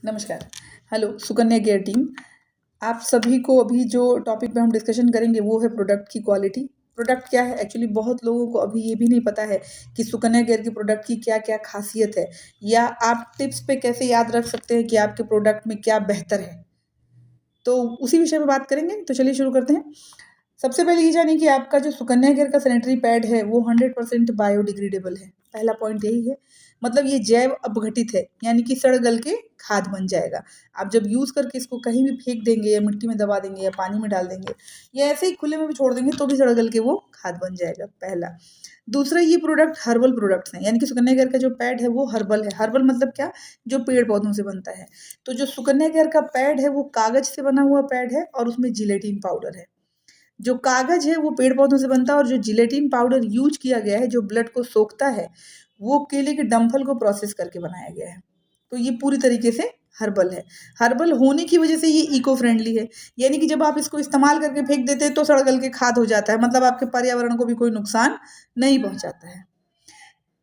नमस्कार। Hello, Sukanya care team. आप सभी को अभी जो टॉपिक पे हम डिस्कशन करेंगे वो है प्रोडक्ट की क्वालिटी। प्रोडक्ट क्या है? एक्चुअली बहुत लोगों को अभी ये भी नहीं पता है कि सुकन्या केयर के प्रोडक्ट की क्या-क्या ख़ासियत है, या आप टिप्स पे कैसे याद रख सकते हैं कि आपके प्रोडक्ट में क्या बेहतर है। तो उसी विषय में बात करेंगे, तो चलिए शुरू करते हैं। सबसे पहले ये जानिए कि आपका जो सुकन्या केयर का सैनिटरी पैड है वो 100% बायोडिग्रेडेबल है। पहला पॉइंट यही है। मतलब ये जैव अपघटित है, यानी कि सड़ गल के खाद बन जाएगा। आप जब यूज़ करके इसको कहीं भी फेंक देंगे या मिट्टी में दबा देंगे या पानी में डाल देंगे या ऐसे ही खुले में भी छोड़ देंगे तो भी सड़ गल के वो खाद बन जाएगा, पहला। दूसरा, ये प्रोडक्ट हर्बल प्रोडक्ट्स हैं, यानी कि सुकन्या केयर का जो पैड है वो हर्बल है। हर्बल मतलब क्या? जो पेड़-पौधों से बनता है। तो जो सुकन्या केयर का पैड है वो कागज़ से बना हुआ पैड है और उसमें जिलेटिन पाउडर है। जो कागज़ है वो पेड़-पौधों से बनता है और जो जिलेटिन पाउडर यूज़ किया गया है, जो ब्लड को सोखता है, वो केले के डंठल को प्रोसेस करके बनाया गया है। तो ये पूरी तरीके से हर्बल है। हर्बल होने की वजह से ये इको फ्रेंडली है, यानी कि जब आप इसको इस्तेमाल करके फेंक देते हैं तो सड़ गल के खाद हो जाता है, मतलब आपके पर्यावरण को भी कोई नुकसान नहीं पहुँचाता है।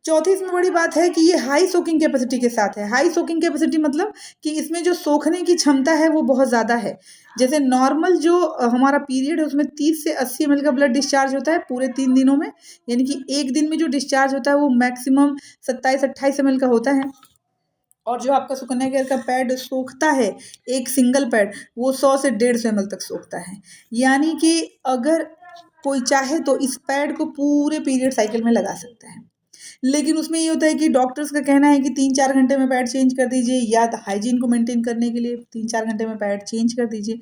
चौथी इसमें बड़ी बात है कि ये हाई सोकिंग कैपेसिटी के साथ है। हाई सोकिंग कैपेसिटी मतलब कि इसमें जो सोखने की क्षमता है वो बहुत ज़्यादा है। जैसे नॉर्मल जो हमारा पीरियड है उसमें 30 से 80 ml का ब्लड डिस्चार्ज होता है पूरे 3 दिनों में, यानी कि एक दिन में जो डिस्चार्ज होता है वो मैक्सिमम 27-28 ml का होता है। और जो आपका सुकन्या केयर का पैड सोखता है, एक सिंगल पैड, वो 100 से 150 ml तक सोखता है। यानी कि अगर कोई चाहे तो इस पैड को पूरे पीरियड साइकिल में लगा सकता है। लेकिन उसमें ये होता है कि डॉक्टर्स का कहना है कि 3-4 घंटे में पैड चेंज कर दीजिए, या हाइजीन को मेंटेन करने के लिए 3-4 घंटे में पैड चेंज कर दीजिए।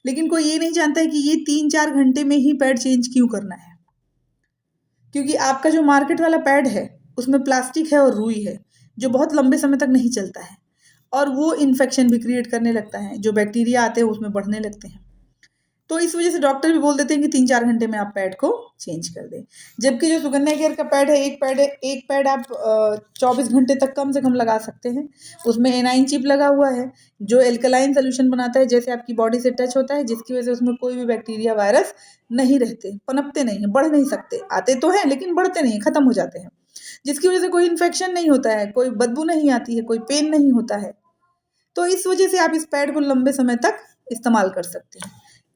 लेकिन कोई ये नहीं जानता है कि ये 3-4 घंटे में ही पैड चेंज क्यों करना है। क्योंकि आपका जो मार्केट वाला पैड है उसमें प्लास्टिक है और रुई है, जो बहुत लंबे समय तक नहीं चलता है और वो इन्फेक्शन भी क्रिएट करने लगता है। जो बैक्टीरिया आते हैं उसमें बढ़ने लगते हैं। तो इस वजह से डॉक्टर भी बोल देते हैं कि 3-4 घंटे में आप पैड को चेंज कर दें। जबकि जो सुकन्या केयर का पैड है, एक पैड आप 24 घंटे तक कम से कम लगा सकते हैं। उसमें एनाइन चिप लगा हुआ है, जो एल्कलाइन सॉल्यूशन बनाता है, जैसे आपकी बॉडी से टच होता है, जिसकी वजह से उसमें कोई भी बैक्टीरिया, वायरस नहीं रहते, पनपते नहीं हैं, बढ़ नहीं सकते। आते तो हैं लेकिन बढ़ते नहीं हैं, खत्म हो जाते हैं। जिसकी वजह से कोई इन्फेक्शन नहीं होता है, कोई बदबू नहीं आती है, कोई पेन नहीं होता है। तो इस वजह से आप इस पैड को लंबे समय तक इस्तेमाल कर सकते हैं।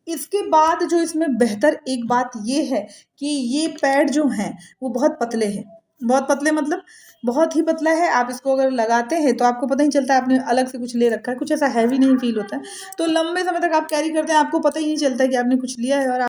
इसके बाद जो इसमें बेहतर एक बात ये है कि ये पैड जो हैं वो बहुत पतले हैं। बहुत पतले मतलब बहुत ही पतला है। आप इसको अगर लगाते हैं तो आपको पता ही चलता है आपने अलग से कुछ ले रखा है, कुछ ऐसा हैवी नहीं फील होता है। तो लंबे समय तक आप कैरी करते हैं, आपको पता ही नहीं चलता है कि आपने कुछ लिया है और